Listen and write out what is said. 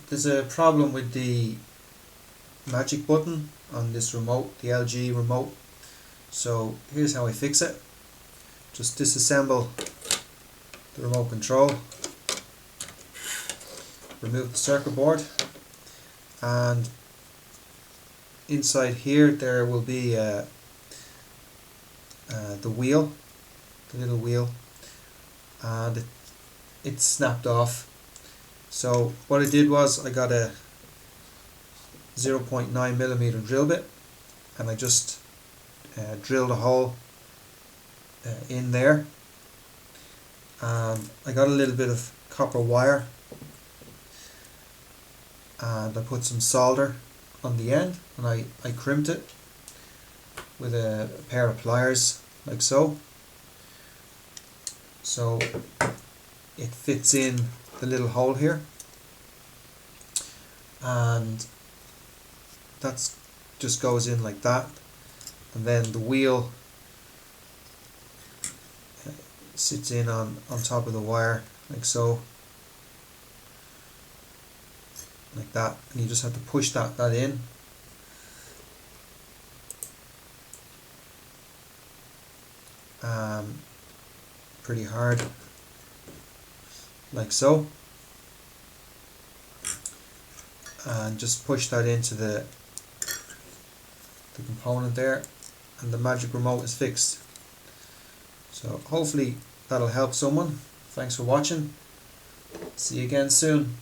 there's a problem with the magic button on this remote, the LG remote. So here's how I fix it. Just disassemble the remote control, remove the circuit board, and inside here there will be the wheel, the little wheel, and it's snapped off. So what I did was I got a 0.9mm drill bit, and I just drilled a hole in there, and I got a little bit of copper wire, and I put some solder on the end, and I crimped it with a pair of pliers like so. So it fits in the little hole here, and that's just goes in like that, and then the wheel sits in on top of the wire like so, like that, and you just have to push that in. Pretty hard, like so, and just push that into the component there, and the magic remote is fixed. So hopefully that'll help someone. Thanks for watching. See you again soon.